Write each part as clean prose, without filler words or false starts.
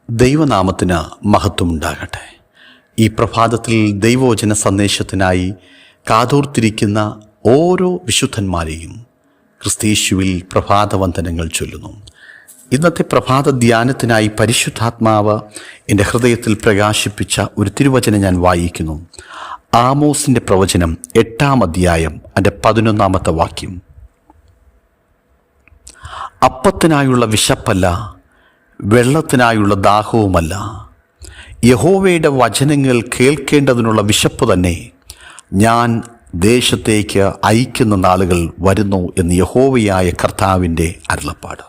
ദൈവനാമത്തിന് മഹത്വമുണ്ടാകട്ടെ. ഈ പ്രഭാതത്തിൽ ദൈവവചന സന്ദേശത്തിനായി കാതോർത്തിരിക്കുന്ന ഓരോ വിശുദ്ധന്മാരെയും ക്രിസ്തയേശുവിൽ പ്രഭാതവന്ദനങ്ങൾ ചൊല്ലുന്നു. ഇന്നത്തെ പ്രഭാത ധ്യാനത്തിനായി പരിശുദ്ധാത്മാവ് എൻ്റെ ഹൃദയത്തിൽ പ്രകാശിപ്പിച്ച ഒരു തിരുവചനം ഞാൻ വായിക്കുന്നു. ആമോസിൻ്റെ പ്രവചനം 8-ാം അധ്യായം അതിൻ്റെ 11-ാമത്തെ വാക്യം. അപ്പത്തിനായുള്ള വിശപ്പല്ല, വെള്ളത്തിനായുള്ള ദാഹവുമല്ല, യഹോവയുടെ വചനങ്ങൾ കേൾക്കേണ്ടതിനുള്ള വിശപ്പ് തന്നെ ഞാൻ ദേശത്തേക്ക് അയക്കുന്ന നാളുകൾ വരുന്നു എന്ന് യഹോവയായ കർത്താവിൻ്റെ അരുളപ്പാട്.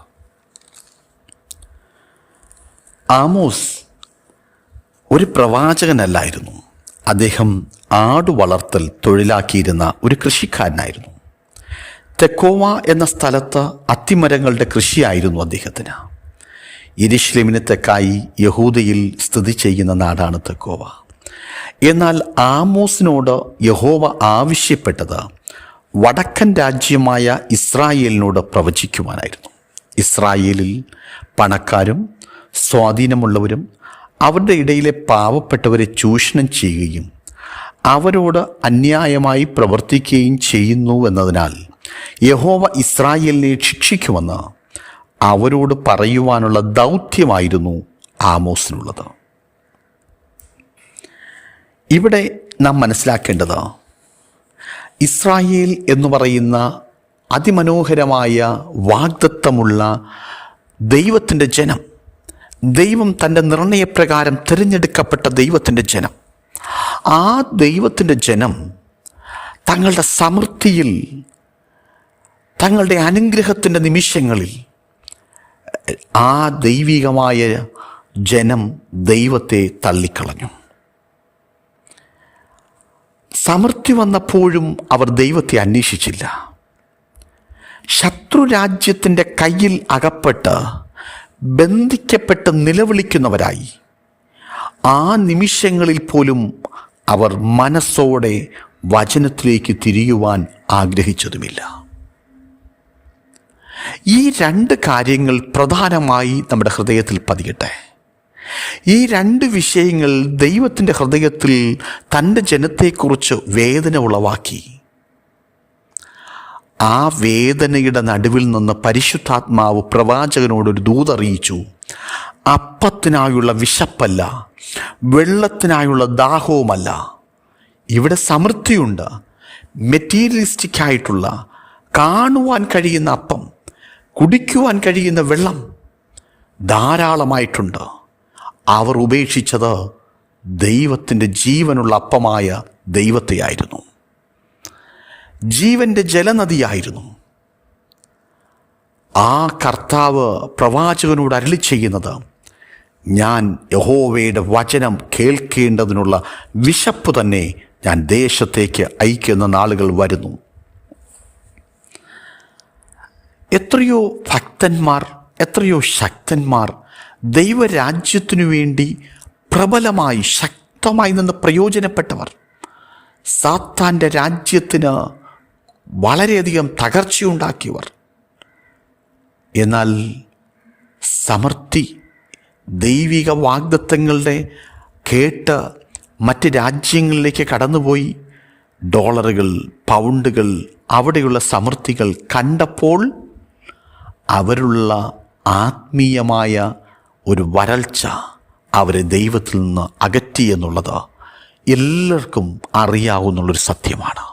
ആമോസ് ഒരു പ്രവാചകനല്ലായിരുന്നു. അദ്ദേഹം ആടു വളർത്തൽ തൊഴിലാക്കിയിരുന്ന ഒരു കൃഷിക്കാരനായിരുന്നു. തെക്കോവ എന്ന സ്ഥലത്ത് അത്തിമരങ്ങളുടെ കൃഷിയായിരുന്നു അദ്ദേഹത്തിന്. യെരൂശലേമിന് തെക്കായി യഹൂദയിൽ സ്ഥിതി ചെയ്യുന്ന നാടാണ് തെക്കോവ. എന്നാൽ ആമോസിനോട് യഹോവ ആവശ്യപ്പെട്ടത് വടക്കൻ രാജ്യമായ ഇസ്രായേലിനോട് പ്രവചിക്കുവാനായിരുന്നു. ഇസ്രായേലിൽ പണക്കാരും സ്വാധീനമുള്ളവരും അവരുടെ ഇടയിലെ പാവപ്പെട്ടവരെ ചൂഷണം ചെയ്യുകയും അവരോട് അന്യായമായി പ്രവർത്തിക്കുകയും ചെയ്യുന്നു എന്നതിനാൽ യഹോവ ഇസ്രായേലിനെ ശിക്ഷിക്കുമെന്ന് അവരോട് പറയുവാനുള്ള ദൗത്യമായിരുന്നു ആമോസിനുള്ളത്. ഇവിടെ നാം മനസ്സിലാക്കേണ്ടത്, ഇസ്രായേൽ എന്ന് പറയുന്ന അതിമനോഹരമായ വാഗ്ദത്തമുള്ള ദൈവത്തിൻ്റെ ജനം, ദൈവം തൻ്റെ നിർണയപ്രകാരം തിരഞ്ഞെടുക്കപ്പെട്ട ദൈവത്തിൻ്റെ ജനം, ആ ദൈവത്തിൻ്റെ ജനം തങ്ങളുടെ സമൃദ്ധിയിൽ, തങ്ങളുടെ അനുഗ്രഹത്തിൻ്റെ നിമിഷങ്ങളിൽ ആ ദൈവികമായ ജനം ദൈവത്തെ തള്ളിക്കളഞ്ഞു. സമൃദ്ധി വന്നപ്പോഴും അവർ ദൈവത്തെ അന്വേഷിച്ചില്ല. ശത്രുരാജ്യത്തിൻ്റെ കയ്യിൽ അകപ്പെട്ട് ബന്ധിക്കപ്പെട്ട് നിലവിളിക്കുന്നവരായി ആ നിമിഷങ്ങളിൽ പോലും അവർ മനസ്സോടെ വചനത്തിലേക്ക് തിരിയുവാൻ ആഗ്രഹിച്ചതുമില്ല. ഈ രണ്ട് കാര്യങ്ങൾ പ്രധാനമായി നമ്മുടെ ഹൃദയത്തിൽ പതിയട്ടെ. ഈ രണ്ട് വിഷയങ്ങൾ ദൈവത്തിൻ്റെ ഹൃദയത്തിൽ തൻ്റെ ജനത്തെക്കുറിച്ച് വേദന ഉളവാക്കി. ആ വേദനയുടെ നടുവിൽ നിന്ന് പരിശുദ്ധാത്മാവ് പ്രവാചകനോടൊരു ദൂതറിയിച്ചു. അപ്പത്തിനായുള്ള വിശപ്പല്ല, വെള്ളത്തിനായുള്ള ദാഹവുമല്ല. ഇവിടെ സമൃദ്ധിയുണ്ട്. മെറ്റീരിയലിസ്റ്റിക് ആയിട്ടുള്ള, കാണുവാൻ കഴിയുന്ന അപ്പം, കുടിക്കുവാൻ കഴിയുന്ന വെള്ളം ധാരാളമായിട്ടുണ്ട്. അവർ ഉപേക്ഷിച്ചത് ദൈവത്തിൻ്റെ ജീവനുള്ള അപ്പമായ ദൈവത്തെയായിരുന്നു, ജീവൻ്റെ ജലനദിയായിരുന്നു. ആ കർത്താവ് പ്രവാചകനോട് അരുളി ചെയ്യുന്നത്, ഞാൻ യഹോവയുടെ വചനം കേൾക്കേണ്ടതിനുള്ള വിശപ്പ് തന്നെ ഞാൻ ദേശത്തേക്ക് അയക്കുന്ന നാളുകൾ വരുന്നു. എത്രയോ ഭക്തന്മാർ, എത്രയോ ശക്തന്മാർ ദൈവരാജ്യത്തിനു വേണ്ടി പ്രബലമായി ശക്തമായി നിന്ന് പ്രയോജനപ്പെട്ടവർ, സാത്താൻ്റെ രാജ്യത്തിന് വളരെയധികം തകർച്ചയുണ്ടാക്കിയവർ, എന്നാൽ സമൃദ്ധി, ദൈവിക വാഗ്ദത്തങ്ങളുടെ കേട്ട് മറ്റ് രാജ്യങ്ങളിലേക്ക് കടന്നുപോയി ഡോളറുകൾ, പൗണ്ടുകൾ, അവിടെയുള്ള സമൃദ്ധികൾ കണ്ടപ്പോൾ അവരുള്ള ആത്മീയമായ ഒരു വരൾച്ച അവരെ ദൈവത്തിൽ നിന്ന് അകറ്റി എന്നുള്ളത് എല്ലാവർക്കും അറിയാവുന്നുള്ളൊരു സത്യമാണ്.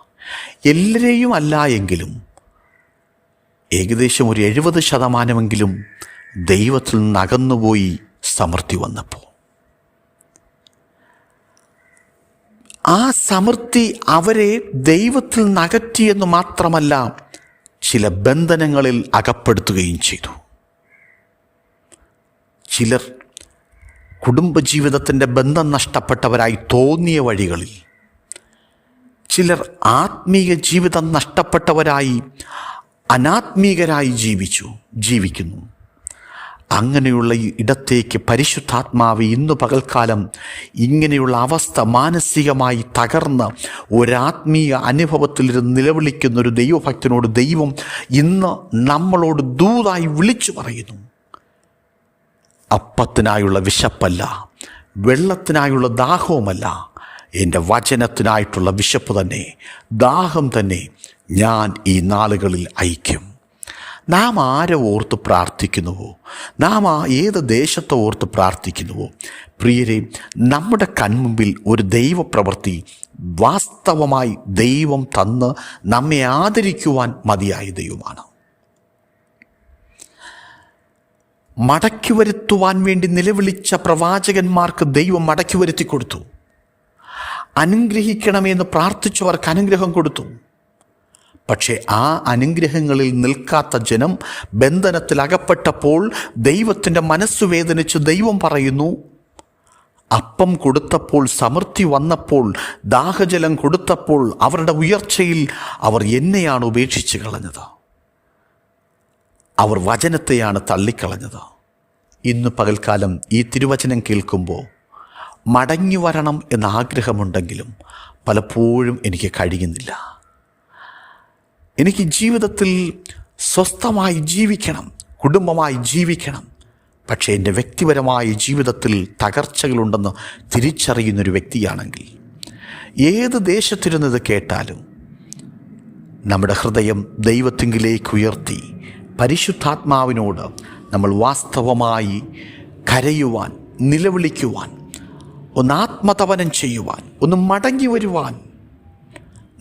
എല്ലാവരെയും അല്ല എങ്കിലും ഏകദേശം ഒരു 70% ദൈവത്തിൽ നിന്ന് അകന്നുപോയി സമൃദ്ധി വന്നപ്പോൾ. ആ സമൃദ്ധി അവരെ ദൈവത്തിൽ നിന്ന് അകറ്റിയെന്ന് മാത്രമല്ല, ചില ബന്ധനങ്ങളിൽ അകപ്പെടുത്തുകയും ചെയ്തു. ചിലർ കുടുംബജീവിതത്തിൻ്റെ ബന്ധം നഷ്ടപ്പെട്ടവരായി തോന്നിയ വഴികളിൽ, ചിലർ ആത്മീയ ജീവിതം നഷ്ടപ്പെട്ടവരായി അനാത്മീകരായി ജീവിക്കുന്നു. അങ്ങനെയുള്ള ഇടത്തേക്ക് പരിശുദ്ധാത്മാവ് ഇന്ന് പകൽക്കാലം ഇങ്ങനെയുള്ള അവസ്ഥ മാനസികമായി തകർന്ന് ഒരാത്മീയ അനുഭവത്തിലിരുന്ന് നിലവിളിക്കുന്ന ഒരു ദൈവഭക്തനോട് ദൈവം ഇന്ന് നമ്മളോട് ദൂതായി വിളിച്ചു പറയുന്നു. അപ്പത്തിനായുള്ള വിശപ്പല്ല, വെള്ളത്തിനായുള്ള ദാഹവുമല്ല, എൻ്റെ വചനത്തിനായിട്ടുള്ള വിശപ്പ് തന്നെ, ദാഹം തന്നെ ഞാൻ ഈ നാളുകളിൽ അയക്കും. നാം ആരെ ഓർത്ത് പ്രാർത്ഥിക്കുന്നുവോ, നാം ഏത് ദേശത്തെ ഓർത്ത് പ്രാർത്ഥിക്കുന്നുവോ, പ്രിയരെ, നമ്മുടെ കൺമുമ്പിൽ ഒരു ദൈവപ്രവൃത്തി വാസ്തവമായി ദൈവം തന്ന് നമ്മെ ആദരിക്കുവാൻ മതിയായ ദൈവമാണ്. മടക്കി വരുത്തുവാൻ വേണ്ടി നിലവിളിച്ച പ്രവാചകന്മാർക്ക് ദൈവം മടക്കി വരുത്തി കൊടുത്തു. അനുഗ്രഹിക്കണമെന്ന് പ്രാർത്ഥിച്ചവർക്ക് അനുഗ്രഹം കൊടുത്തു. പക്ഷേ ആ അനുഗ്രഹങ്ങളിൽ നിൽക്കാത്ത ജനം ബന്ധനത്തിൽ അകപ്പെട്ടപ്പോൾ ദൈവത്തിൻ്റെ മനസ്സു വേദനിച്ച് ദൈവം പറയുന്നു, അപ്പം കൊടുത്തപ്പോൾ, സമൃദ്ധി വന്നപ്പോൾ, ദാഹജലം കൊടുത്തപ്പോൾ, അവരുടെ ഉയർച്ചയിൽ അവർ എന്നെയാണ് ഉപേക്ഷിച്ച് കളഞ്ഞത്, അവർ വചനത്തെയാണ് തള്ളിക്കളഞ്ഞത്. ഇന്ന് പകൽക്കാലം ഈ തിരുവചനം കേൾക്കുമ്പോൾ മടങ്ങി വരണം എന്ന ആഗ്രഹമുണ്ടെങ്കിലും പലപ്പോഴും എനിക്ക് കഴിയുന്നില്ല. എനിക്ക് ജീവിതത്തിൽ സ്വസ്ഥമായി ജീവിക്കണം, കുടുംബമായി ജീവിക്കണം. പക്ഷേ എൻ്റെ വ്യക്തിപരമായ ജീവിതത്തിൽ തകർച്ചകളുണ്ടെന്ന് തിരിച്ചറിയുന്നൊരു വ്യക്തിയാണെങ്കിൽ ഏത് ദേശത്തിരുന്നത് കേട്ടാലും നമ്മുടെ ഹൃദയം ദൈവത്തിങ്കിലേക്ക് ഉയർത്തി പരിശുദ്ധാത്മാവിനോട് നമ്മൾ വാസ്തവമായി കരയുവാൻ, നിലവിളിക്കുവാൻ, ഒന്ന് ആത്മതപനം ചെയ്യുവാൻ, ഒന്ന് മടങ്ങി വരുവാൻ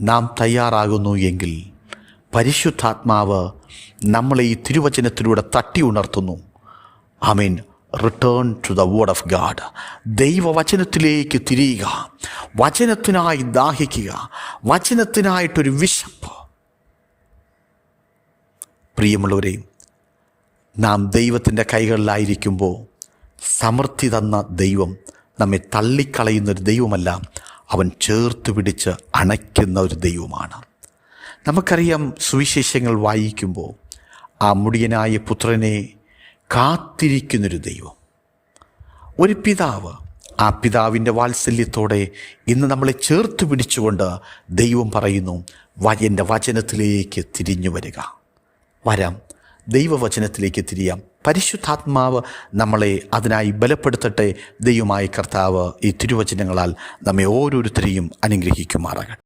നാം തയ്യാറാകുന്നു എങ്കിൽ പരിശുദ്ധാത്മാവ് നമ്മളെ ഈ തിരുവചനത്തിലൂടെ തട്ടി ഉണർത്തുന്നു. ആമേൻ. Return to the word of God. ദൈവവചനത്തിലേക്ക് തിരിയുക, വചനത്തിനായി ദാഹിക്കുക, വചനത്തിനായിട്ടൊരു വിശപ്പ്. പ്രിയമുള്ളവരെ, നാം ദൈവത്തിൻ്റെ കൈകളിലായിരിക്കുമ്പോൾ സമൃദ്ധി തന്ന ദൈവം നമ്മെ തള്ളിക്കളയുന്നൊരു ദൈവമല്ല, അവൻ ചേർത്ത് പിടിച്ച് അണയ്ക്കുന്ന ഒരു ദൈവമാണ്. നമുക്കറിയാം, സുവിശേഷങ്ങൾ വായിക്കുമ്പോൾ ആ മുടിയനായ പുത്രനെ കാത്തിരിക്കുന്നൊരു ദൈവം, ഒരു പിതാവ്, ആ പിതാവിൻ്റെ വാത്സല്യത്തോടെ ഇന്ന് നമ്മളെ ചേർത്ത് പിടിച്ചുകൊണ്ട് ദൈവം പറയുന്നു, എൻ്റെ വചനത്തിലേക്ക് തിരിഞ്ഞു വരിക. വരാം, ദൈവവചനത്തിലേക്ക് തിരിയാം. പരിശുദ്ധാത്മാവ് നമ്മളെ അതിനായി ബലപ്പെടുത്തട്ടെ. ദൈവമായ കർത്താവ് ഈ തിരുവചനങ്ങളാൽ നമ്മെ ഓരോരുത്തരെയും അനുഗ്രഹിക്കുമാറാകട്ടെ.